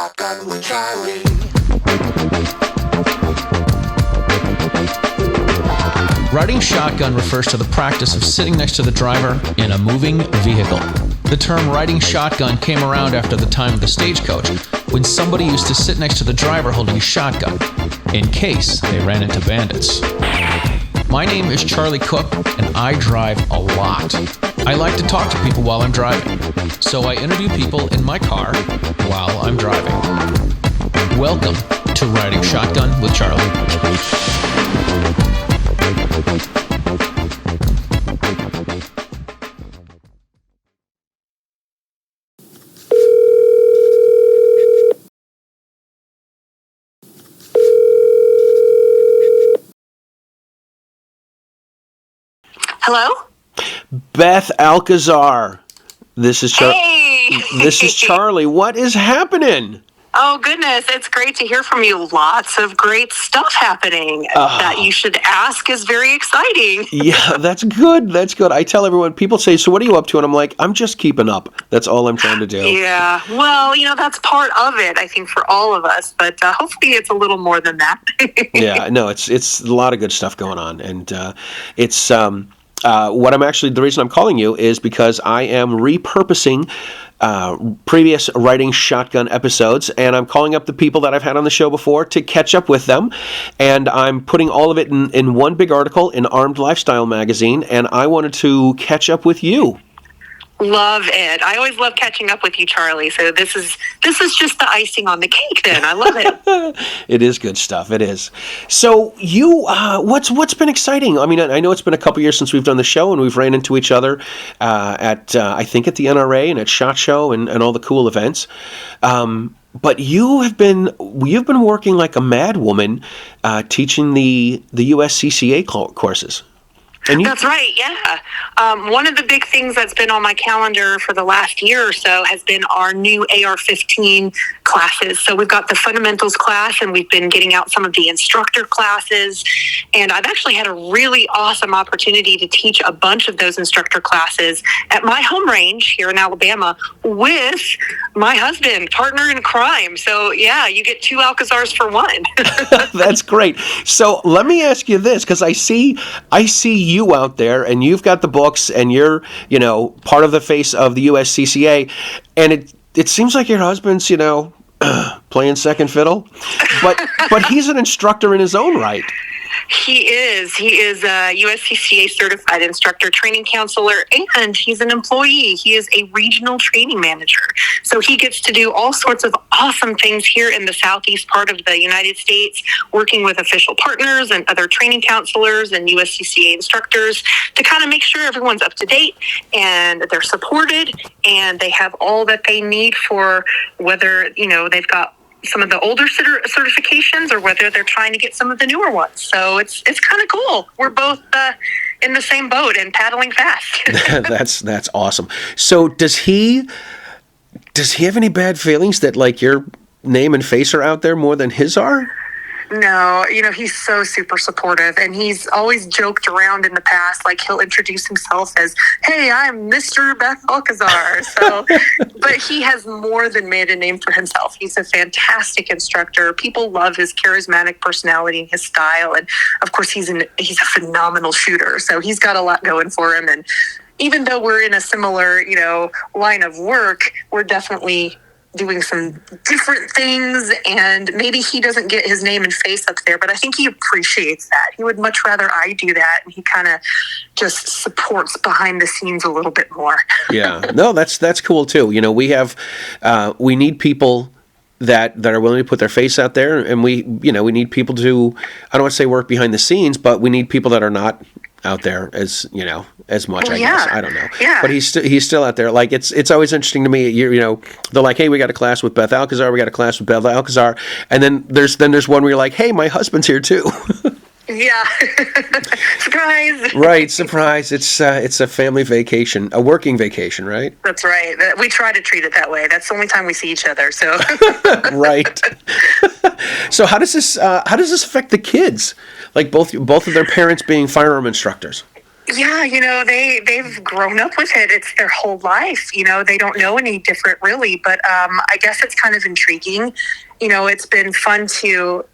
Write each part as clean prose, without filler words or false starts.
Shotgun with Charlie. Riding shotgun refers to the practice of sitting next to the driver in a moving vehicle. The term riding shotgun came around after the time of the stagecoach, when somebody used to sit next to the driver holding a shotgun, in case they ran into bandits. My name is Charlie Cook, and I drive a lot. I like to talk to people while I'm driving, so I interview people in my car while I'm driving. Welcome to Riding Shotgun with Charlie. Hello? Beth Alcazar. This is Hey! This is Charlie. What is happening? Oh, goodness. It's great to hear from you. Lots of great stuff happening that you should ask is very exciting. Yeah, that's good. That's good. I tell everyone, people say, so what are you up to? And I'm like, I'm just keeping up. That's all I'm trying to do. Yeah. Well, that's part of it, I think, for all of us. But hopefully it's a little more than that. Yeah, no, it's a lot of good stuff going on. And it's... the reason I'm calling you is because I am repurposing previous Riding Shotgun episodes, and I'm calling up the people that I've had on the show before to catch up with them, and I'm putting all of it in one big article in Armed Lifestyle magazine, and I wanted to catch up with you. Love it. I always love catching up with you, Charlie. So this is just the icing on the cake then. I love it. It is good stuff. It is. So you, what's been exciting? I mean, I know it's been a couple years since we've done the show, and we've ran into each other at I think at the NRA and at SHOT Show and all the cool events. But you've been working like a mad woman, teaching the USCCA courses. That's right, yeah. One of the big things that's been on my calendar for the last year or so has been our new AR-15 classes. So we've got the fundamentals class, and we've been getting out some of the instructor classes. And I've actually had a really awesome opportunity to teach a bunch of those instructor classes at my home range here in Alabama with my husband, partner in crime. So yeah, you get two Alcazars for one. That's great. So let me ask you this, because I see you out there, and you've got the books, and you're, part of the face of the USCCA, and it seems like your husband's, playing second fiddle, but he's an instructor in his own right. He is a USCCA certified instructor training counselor, and he's an employee. He is a regional training manager. So he gets to do all sorts of awesome things here in the southeast part of the United States, working with official partners and other training counselors and USCCA instructors to kind of make sure everyone's up to date and they're supported and they have all that they need for whether, they've got some of the older certifications or whether they're trying to get some of the newer ones. So it's kind of cool. We're both in the same boat and paddling fast. That's awesome. So does he have any bad feelings that like your name and face are out there more than his are? No, he's so super supportive, and he's always joked around in the past, like he'll introduce himself as, hey, I'm Mr. Beth Alcazar. So, but he has more than made a name for himself. He's a fantastic instructor. People love his charismatic personality and his style. And of course, he's a phenomenal shooter. So he's got a lot going for him. And even though we're in a similar, line of work, we're definitely doing some different things, and maybe he doesn't get his name and face up there, but I think he appreciates that. He would much rather I do that, and he kind of just supports behind the scenes a little bit more. Yeah, no, that's cool too. We need people that are willing to put their face out there, and we need people to, I don't want to say work behind the scenes, but we need people that are not out there as much, I guess. I don't know. Yeah. But he's still out there. Like it's always interesting to me. They're like, hey, we got a class with Beth Alcazar. We got a class with Beth Alcazar. And then there's one where you're like, hey, my husband's here too. Yeah. Surprise. Right. Surprise. It's a family vacation, a working vacation, right? That's right. We try to treat it that way. That's the only time we see each other. So. Right. So how does this affect the kids? Like both of their parents being firearm instructors? Yeah, they've grown up with it. It's their whole life. They don't know any different really, but I guess it's kind of intriguing. It's been fun to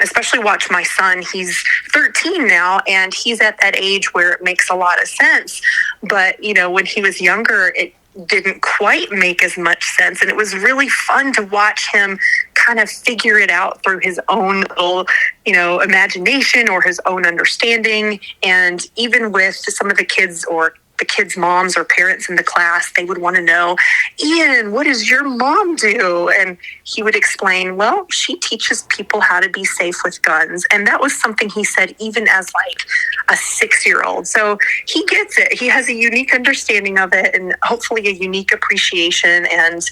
especially watch my son. He's 13 now, and he's at that age where it makes a lot of sense. But, when he was younger, it didn't quite make as much sense. And it was really fun to watch him kind of figure it out through his own little, imagination or his own understanding. And even with some of the kids or the kids' moms or parents in the class, they would want to know, Ian, what does your mom do? And he would explain, well, she teaches people how to be safe with guns. And that was something he said even as like a 6-year-old. So he gets it. He has a unique understanding of it and hopefully a unique appreciation. And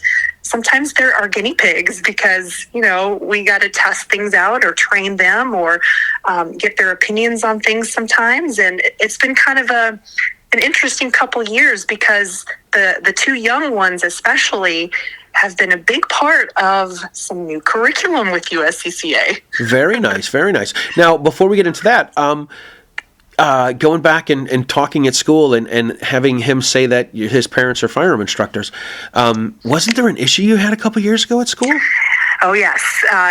sometimes there are guinea pigs because, we got to test things out or train them or get their opinions on things sometimes. And it's been kind of an interesting couple years because the two young ones especially have been a big part of some new curriculum with USCCA. Very nice, very nice. Now, before we get into that, going back and talking at school and having him say that his parents are firearm instructors, wasn't there an issue you had a couple years ago at school? Oh, yes.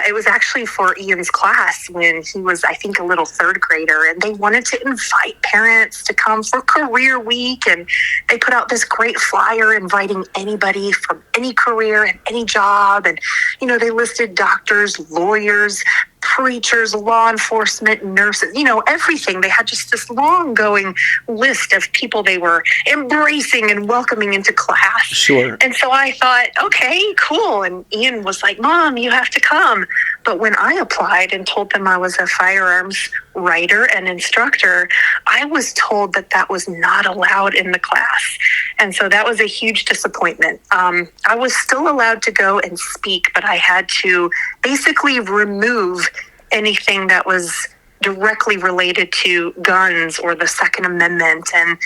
It was actually for Ian's class when he was, I think, a little third grader, and they wanted to invite parents to come for career week, and they put out this great flyer inviting anybody from any career and any job, and, they listed doctors, lawyers, preachers, law enforcement, nurses, everything. They had just this long going list of people they were embracing and welcoming into class. Sure. And so I thought, okay, cool. And Ian was like, Mom, you have to come. But when I applied and told them I was a firearms writer and instructor, I was told that was not allowed in the class. And so that was a huge disappointment. I was still allowed to go and speak, but I had to basically remove anything that was directly related to guns or the Second Amendment. And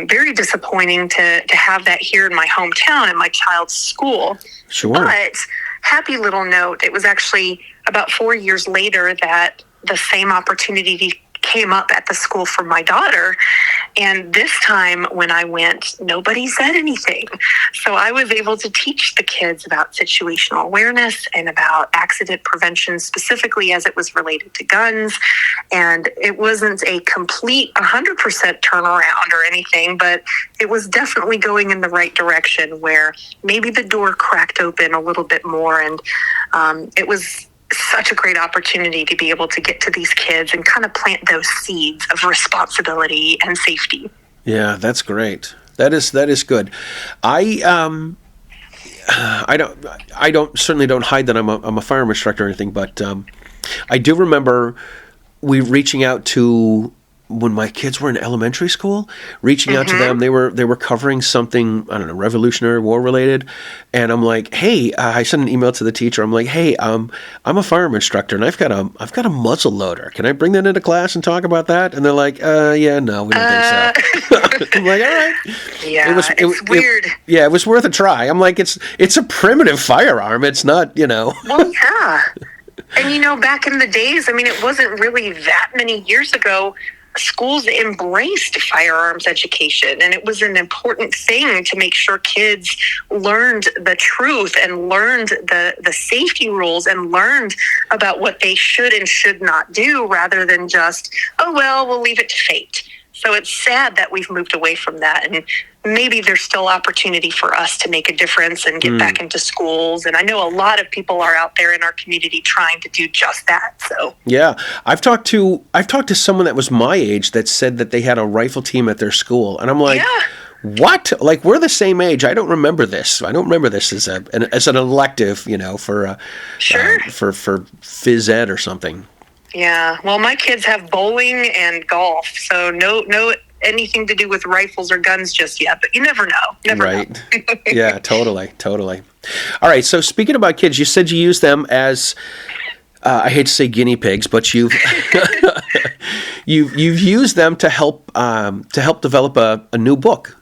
very disappointing to have that here in my hometown in my child's school. Sure. But happy little note, it was actually about 4 years later that the same opportunity came up at the school for my daughter. And this time when I went, nobody said anything. So I was able to teach the kids about situational awareness and about accident prevention, specifically as it was related to guns. And it wasn't a complete 100% turnaround or anything, but it was definitely going in the right direction where maybe the door cracked open a little bit more. And it was such a great opportunity to be able to get to these kids and kind of plant those seeds of responsibility and safety. Yeah, that's great. That is good. I certainly don't hide that I'm a firearm instructor or anything, but I do remember we reaching out to, when my kids were in elementary school, reaching out to them. They were covering something, I don't know, Revolutionary War related, and I'm like, hey, I sent an email to the teacher. I'm like, hey, I'm a firearm instructor, and I've got a muzzle loader. Can I bring that into class and talk about that? And they're like, yeah, no, we don't think so. I'm like, all right. Yeah, it's weird. Yeah, it was worth a try. I'm like, it's a primitive firearm. It's not, Well, yeah. And back in the days, it wasn't really that many years ago, schools embraced firearms education, and it was an important thing to make sure kids learned the truth and learned the safety rules and learned about what they should and should not do, rather than just, oh, well, we'll leave it to fate. So it's sad that we've moved away from that, and maybe there's still opportunity for us to make a difference and get back into schools. And I know a lot of people are out there in our community trying to do just that. So yeah, I've talked to someone that was my age that said that they had a rifle team at their school, and I'm like, yeah. What? Like, we're the same age. I don't remember this. I don't remember this as an elective, for sure. For phys ed or something. Yeah. Well, my kids have bowling and golf, so no anything to do with rifles or guns just yet, but you never know. Right. Yeah, totally. All right, so speaking about kids, you said you use them as, I hate to say guinea pigs, but you've you've used them to help develop a new book.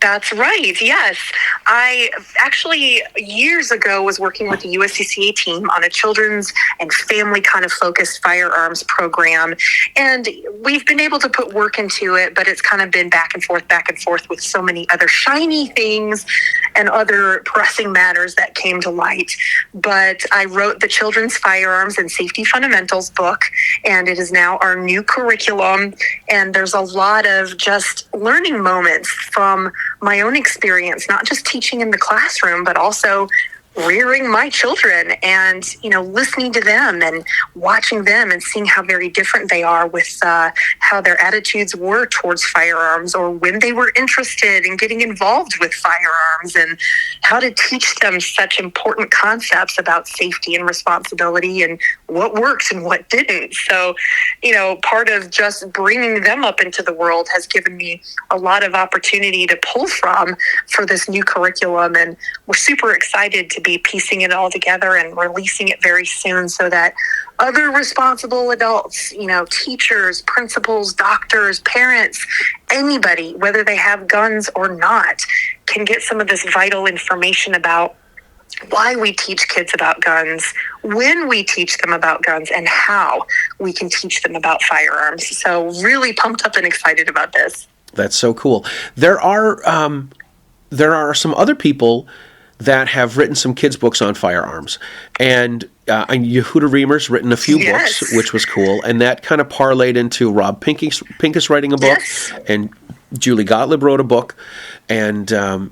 That's right. Yes. I actually years ago was working with the USCCA team on a children's and family kind of focused firearms program. And we've been able to put work into it, but it's kind of been back and forth with so many other shiny things and other pressing matters that came to light. But I wrote the Children's Firearms and Safety Fundamentals book, and it is now our new curriculum. And there's a lot of just learning moments from my own experience, not just teaching in the classroom, but also rearing my children and, listening to them and watching them and seeing how very different they are with how their attitudes were towards firearms, or when they were interested in getting involved with firearms, and how to teach them such important concepts about safety and responsibility and what worked and what didn't. So, part of just bringing them up into the world has given me a lot of opportunity to pull from for this new curriculum. And we're super excited to be piecing it all together and releasing it very soon so that other responsible adults, teachers, principals, doctors, parents, anybody, whether they have guns or not, can get some of this vital information about why we teach kids about guns, when we teach them about guns, and how we can teach them about firearms. So really pumped up and excited about this. That's so cool. There are some other people that have written some kids' books on firearms. And Yehuda Reamer's written a few books, which was cool. And that kind of parlayed into Rob Pincus writing a book. Yes. And Julie Gottlieb wrote a book. And, and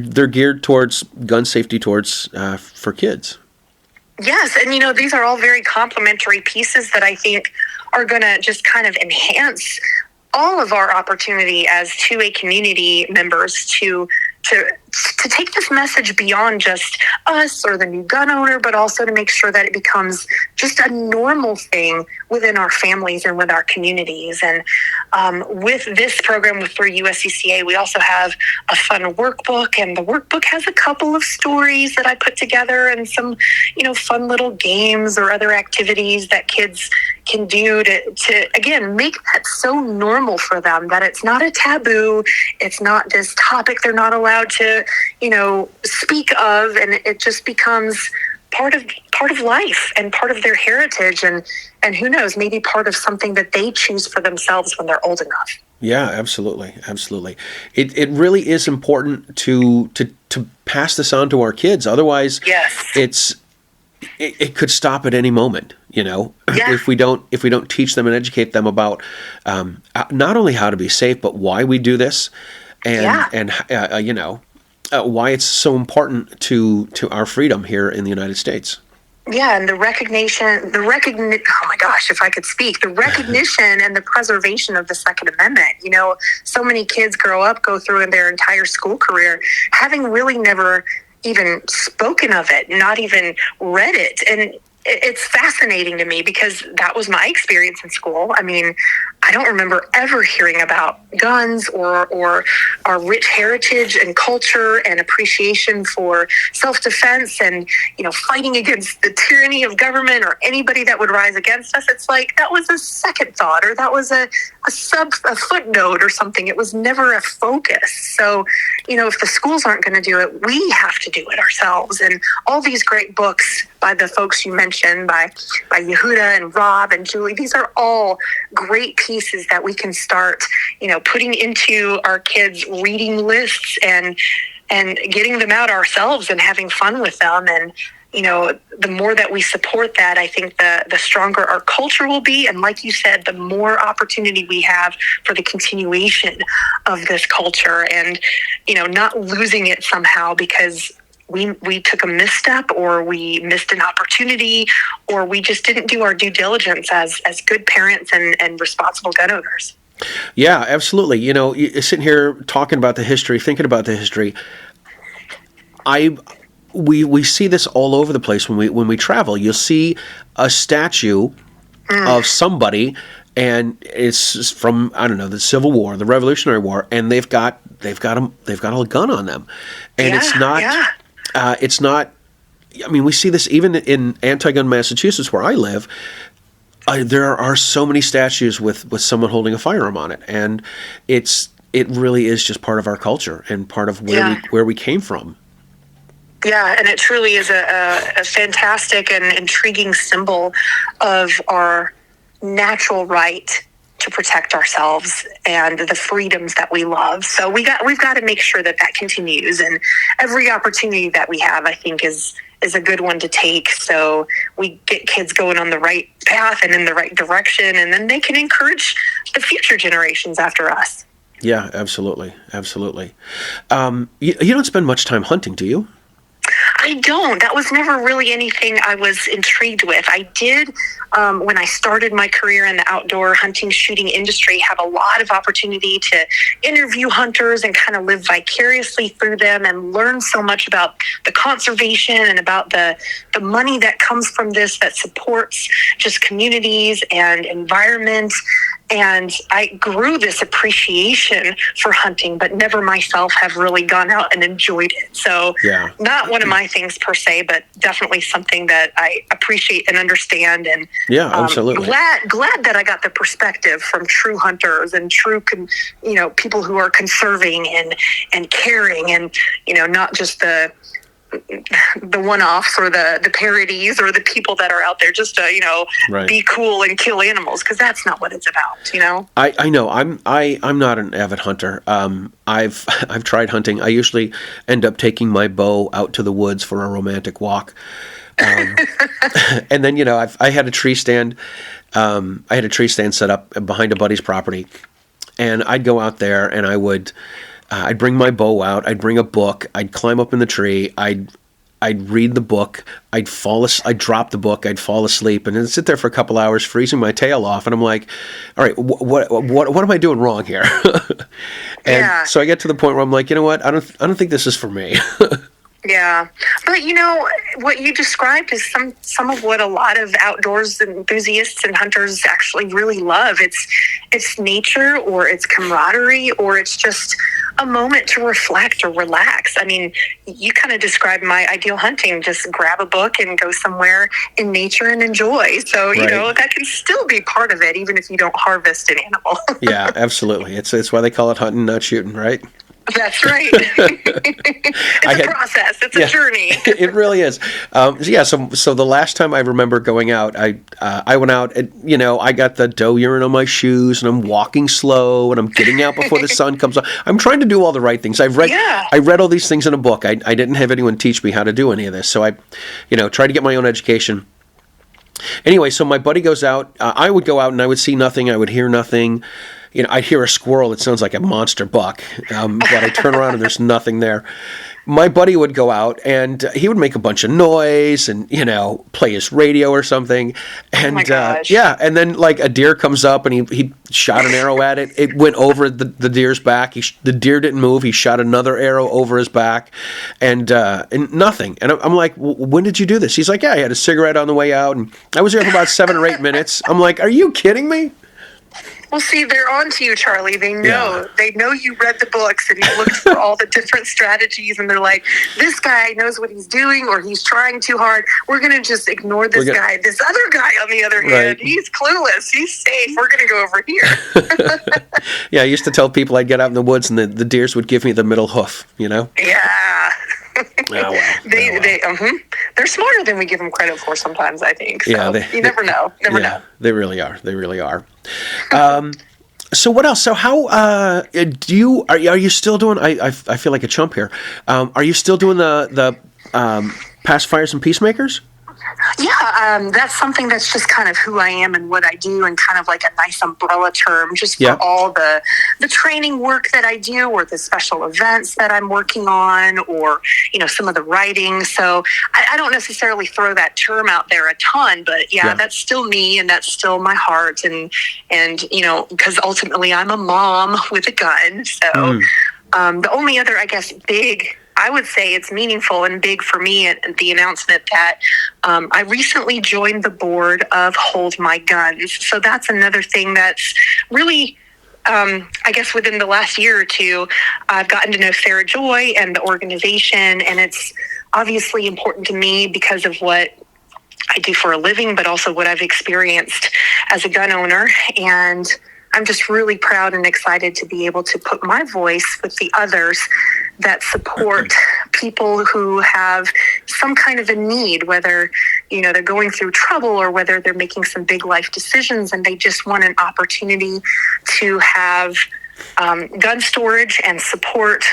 they're geared towards gun safety for kids. Yes. And, these are all very complementary pieces that I think are going to just kind of enhance all of our opportunity as 2A community members to take this message beyond just us or the new gun owner, but also to make sure that it becomes just a normal thing within our families and with our communities. And with this program through USCCA, we also have a fun workbook, and the workbook has a couple of stories that I put together and some, fun little games or other activities that kids can do to again, make that so normal for them that it's not a taboo. It's not this topic they're not allowed to, speak of, and it just becomes part of life and part of their heritage, and who knows, maybe part of something that they choose for themselves when they're old enough. Yeah, absolutely. It really is important to pass this on to our kids. Otherwise, yes. It could stop at any moment, Yeah. if we don't teach them and educate them about not only how to be safe, but why we do this, and why it's so important to our freedom here in the United States. Yeah, and the recognition, oh my gosh, if I could speak, the recognition and the preservation of the Second Amendment. So many kids go through in their entire school career having really never even spoken of it, not even read it. And it's fascinating to me because that was my experience in school. I mean, I don't remember ever hearing about guns or our rich heritage and culture and appreciation for self-defense and, fighting against the tyranny of government or anybody that would rise against us. It's like that was a second thought, or that was a footnote or something. It was never a focus. So, if the schools aren't going to do it, we have to do it ourselves. And all these great books by the folks you mentioned, by Yehuda and Rob and Julie, these are all great pieces that we can start, putting into our kids' reading lists and getting them out ourselves and having fun with them. And, the more that we support that, I think the stronger our culture will be. And like you said, the more opportunity we have for the continuation of this culture and, not losing it somehow because we took a misstep, or we missed an opportunity, or we just didn't do our due diligence as good parents and responsible gun owners. Yeah, absolutely. You're sitting here talking about the history, thinking about the history. We see this all over the place when we travel. You'll see a statue of somebody, and it's from, I don't know, the Civil War, the Revolutionary War, and they've got a gun on them, and it's not. I mean, we see this even in anti-gun Massachusetts, where I live. There are so many statues with someone holding a firearm on it, and it's it really is just part of our culture and part of where we came from. Yeah, and it truly is a fantastic and intriguing symbol of our natural right to protect ourselves and the freedoms that we love. So we've got to make sure that continues, and every opportunity that we have, I think, is a good one to take. So we get kids going on the right path and in the right direction, and then they can encourage the future generations after us. Yeah, absolutely, absolutely. You don't spend much time hunting, do you? I don't. That was never really anything I was intrigued with. I did, when I started my career in the outdoor hunting, shooting industry, have a lot of opportunity to interview hunters and kind of live vicariously through them and learn so much about the conservation and about the money that comes from this that supports just communities and environment. And I grew this appreciation for hunting, but never myself have really gone out and enjoyed it. So not one of my things per se, but definitely something that I appreciate and understand. And absolutely. Glad that I got the perspective from true hunters and true, people who are conserving and caring, and, not just the one-offs or the parodies or the people that are out there just to be cool and kill animals, because that's not what it's about. I know I'm not an avid hunter. I've tried hunting. I usually end up taking my bow out to the woods for a romantic walk, and then I had a tree stand. I had a tree stand set up behind a buddy's property, and I'd go out there and I'd bring my bow out. I'd bring a book. I'd climb up in the tree. I'd read the book. I'd drop the book. I'd fall asleep, and then sit there for a couple hours, freezing my tail off. And I'm like, "All right, what am I doing wrong here?" And so I get to the point where I'm like, you know what? I don't think this is for me. Yeah, but what you described is some of what a lot of outdoors enthusiasts and hunters actually really love. It's nature, or it's camaraderie, or it's just a moment to reflect or relax. I mean, you kind of described my ideal hunting: just grab a book and go somewhere in nature and enjoy. So that can still be part of it, even if you don't harvest an animal. Yeah, absolutely. It's why they call it hunting, not shooting, right? That's right. It's a process. It's a journey. It really is. So the last time I remember going out, I went out and, I got the doe urine on my shoes, and I'm walking slow, and I'm getting out before the sun comes up. I'm trying to do all the right things. I read all these things in a book. I didn't have anyone teach me how to do any of this. So I, tried to get my own education. Anyway, so my buddy goes out. I would go out and I would see nothing. I would hear nothing. I'd hear a squirrel that sounds like a monster buck, but I turn around and there's nothing there. My buddy would go out and he would make a bunch of noise and, play his radio or something. And, oh my gosh. And then like a deer comes up and he shot an arrow at it. It went over the deer's back. The deer didn't move. He shot another arrow over his back and nothing. And I'm like, when did you do this? He's like, I had a cigarette on the way out, and I was there for about 7 or 8 minutes. I'm like, are you kidding me? Well, see, they're on to you, Charlie. They know. They know you read the books and you looked for all the different strategies, and they're like, this guy knows what he's doing, or he's trying too hard. We're going to just ignore this guy. This other guy, on the other hand, he's clueless. He's safe. We're going to go over here. I used to tell people I'd get out in the woods and the deers would give me the middle hoof, Yeah. They're smarter than we give them credit for sometimes, I think. So you never know. Never know. They really are. They really are. So what else? So how are you still doing? I feel like a chump here. Are you still doing the pacifiers and peacemakers? Yeah, that's something that's just kind of who I am and what I do, and kind of like a nice umbrella term just for all the training work that I do, or the special events that I'm working on, or, some of the writing. So I don't necessarily throw that term out there a ton, but that's still me, and that's still my heart. And because ultimately I'm a mom with a gun. So the only other, I guess, I would say it's meaningful and big for me, and the announcement that I recently joined the board of Hold My Guns. So that's another thing that's really, I guess within the last year or two, I've gotten to know Sarah Joy and the organization, and it's obviously important to me because of what I do for a living, but also what I've experienced as a gun owner. And I'm just really proud and excited to be able to put my voice with the others that support people who have some kind of a need, whether, they're going through trouble or whether they're making some big life decisions and they just want an opportunity to have gun storage and support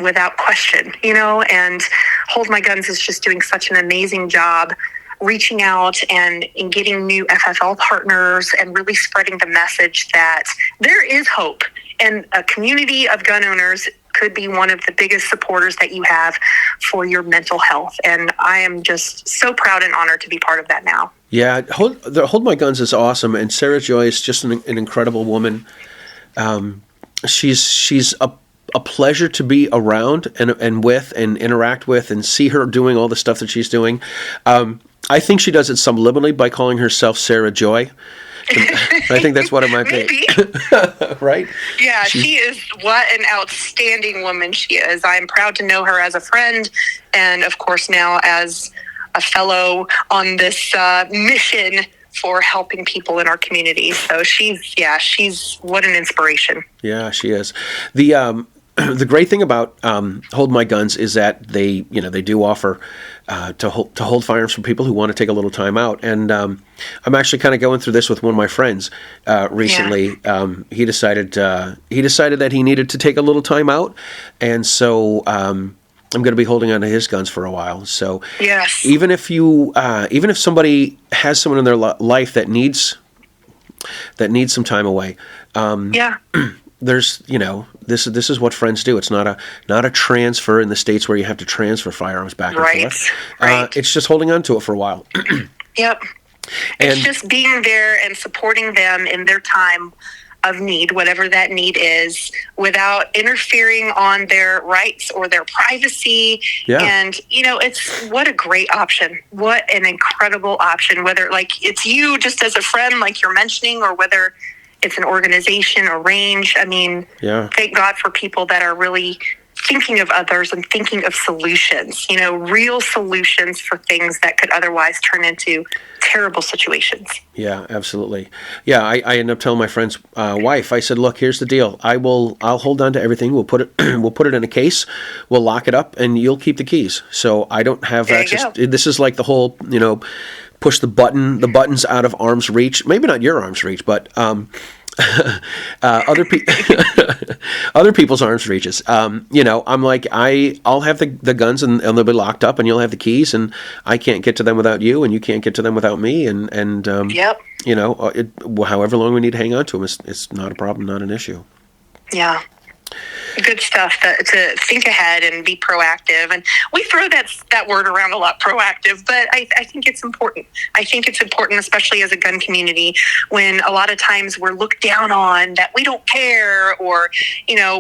without question, and Hold My Guns is just doing such an amazing job reaching out and getting new FFL partners and really spreading the message that there is hope, and a community of gun owners could be one of the biggest supporters that you have for your mental health. And I am just so proud and honored to be part of that now. Yeah, Hold My Guns is awesome, and Sarah Joy is just an incredible woman. She's a pleasure to be around and with and interact with and see her doing all the stuff that she's doing. I think she does it subliminally by calling herself Sarah Joy. I think that's what it might be. Right? Yeah, she is, what an outstanding woman she is. I'm proud to know her as a friend and, of course, now as a fellow on this mission for helping people in our community. So she's what an inspiration. Yeah, she is. The great thing about Hold My Guns is that they do offer to hold firearms for people who want to take a little time out. And I'm actually kind of going through this with one of my friends recently. Yeah. He decided that he needed to take a little time out, and so I'm going to be holding on to his guns for a while. So yes, even if somebody has someone in their life that needs some time away, there's this is what friends do. It's not a transfer in the States where you have to transfer firearms back and forth. Right. It's just holding on to it for a while. Yep. It's just being there and supporting them in their time of need, whatever that need is, without interfering on their rights or their privacy. Yeah. And, it's what a great option. What an incredible option, whether it's you just as a friend, like you're mentioning, or whether it's an organization or range. I mean, Thank God for people that are really thinking of others and thinking of solutions, real solutions for things that could otherwise turn into terrible situations. Yeah, absolutely. Yeah, I ended up telling my friend's wife, I said, look, here's the deal. I'll hold on to everything. We'll put it in a case. We'll lock it up and you'll keep the keys. So I don't have access. This is like the whole, push the buttons out of arm's reach. Maybe not your arm's reach, but other people's arms reaches. I'm like, I'll have the guns and they'll be locked up and you'll have the keys and I can't get to them without you and you can't get to them without me. And however long we need to hang on to them, it's not a problem, not an issue. Yeah. Good stuff to think ahead and be proactive. And we throw that word around a lot, proactive, but I think it's important. I think it's important, especially as a gun community, when a lot of times we're looked down on, that we don't care, or,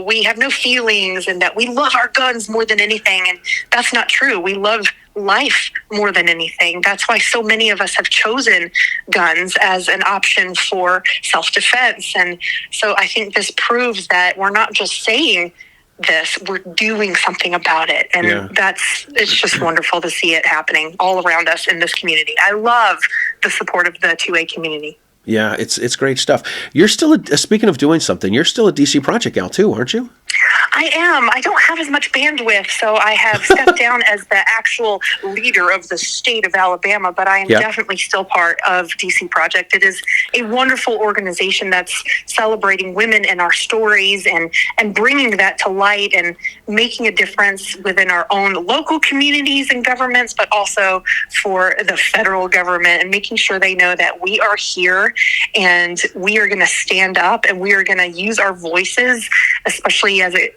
we have no feelings, and that we love our guns more than anything. And that's not true. We love life more than anything. That's why so many of us have chosen guns as an option for self-defense. And so I think this proves that we're not just saying this, we're doing something about it. And it's just wonderful to see it happening all around us in this community. I love the support of the 2A community. Yeah, it's great stuff. You're still, speaking of doing something, you're still a DC Project gal too, aren't you? I am. I don't have as much bandwidth, so I have stepped down as the actual leader of the state of Alabama, but I am definitely still part of DC Project. It is a wonderful organization that's celebrating women and our stories and bringing that to light and making a difference within our own local communities and governments, but also for the federal government, and making sure they know that we are here and we are going to stand up and we are going to use our voices, especially as it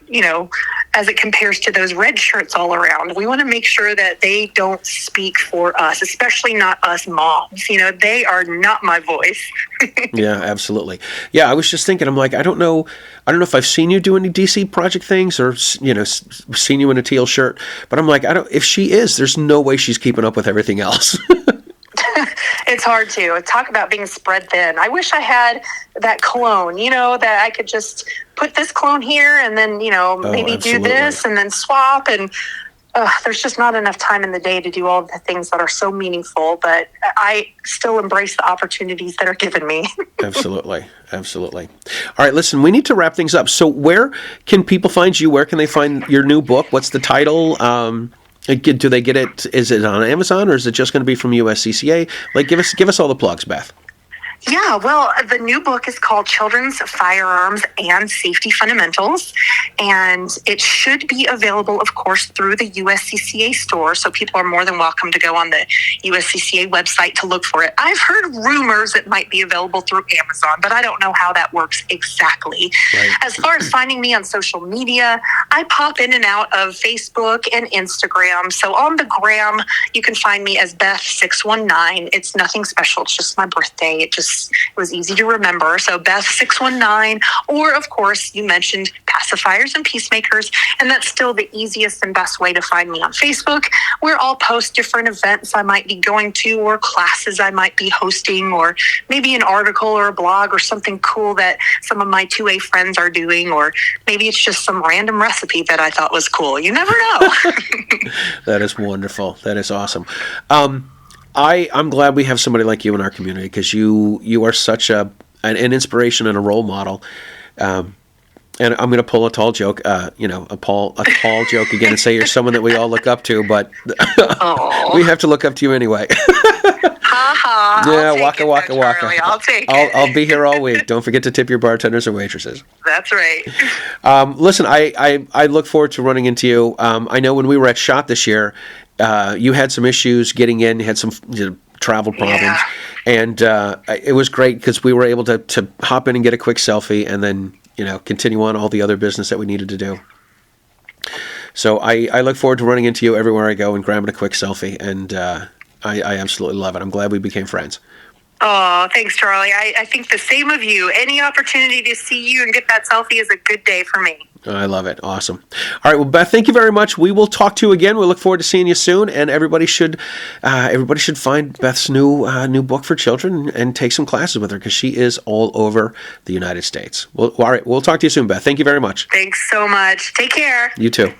compares to those red shirts all around. We want to make sure that they don't speak for us, especially not us moms. They are not my voice. Yeah, absolutely. Yeah, I was just thinking, I'm like, I don't know if I've seen you do any DC Project things or, seen you in a teal shirt, but I'm like, if she is, there's no way she's keeping up with everything else. It's hard to talk about being spread thin. I wish I had that clone, that I could just put this clone here and then, maybe do this and then swap. And there's just not enough time in the day to do all of the things that are so meaningful, but I still embrace the opportunities that are given me. Absolutely. Absolutely. All right, listen, we need to wrap things up. So where can people find you? Where can they find your new book? What's the title? Do they get it? Is it on Amazon, or is it just going to be from USCCA? Like, give us all the plugs, Beth. Yeah, well, the new book is called Children's Firearms and Safety Fundamentals, and it should be available, of course, through the USCCA store, so people are more than welcome to go on the USCCA website to look for it. I've heard rumors it might be available through Amazon, but I don't know how that works exactly. Right. As far as finding me on social media, I pop in and out of Facebook and Instagram. So on the gram, you can find me as Beth619. It's nothing special. It's just my birthday. It was easy to remember. So Beth619, or of course, you mentioned pacifiers and peacemakers, and that's still the easiest and best way to find me on Facebook, where I'll post different events I might be going to, or classes I might be hosting, or maybe an article or a blog or something cool that some of my 2A friends are doing, or maybe it's just some random recipe that I thought was cool. You never know. That is wonderful. That is awesome. I'm glad we have somebody like you in our community, because you are such an inspiration and a role model. And I'm going to pull a tall joke, a tall joke again, and say you're someone that we all look up to, but we have to look up to you anyway. Ha ha. Yeah, waka waka waka. I'll take it. I'll be here all week. Don't forget to tip your bartenders or waitresses. That's right. Listen, I look forward to running into you. I know when we were at SHOT this year, you had some issues getting in, you had some travel problems, Yeah. and it was great because we were able to hop in and get a quick selfie, and then continue on all the other business that we needed to do. So I look forward to running into you everywhere I go and grabbing a quick selfie, and I absolutely love it. I'm glad we became friends. Oh, thanks, Charlie. I think the same of you. Any opportunity to see you and get that selfie is a good day for me. I love it. Awesome. All right. Well, Beth, thank you very much. We will talk to you again. We look forward to seeing you soon. And everybody should find Beth's new book for children and take some classes with her, because she is all over the United States. Well, all right. We'll talk to you soon, Beth. Thank you very much. Thanks so much. Take care. You too.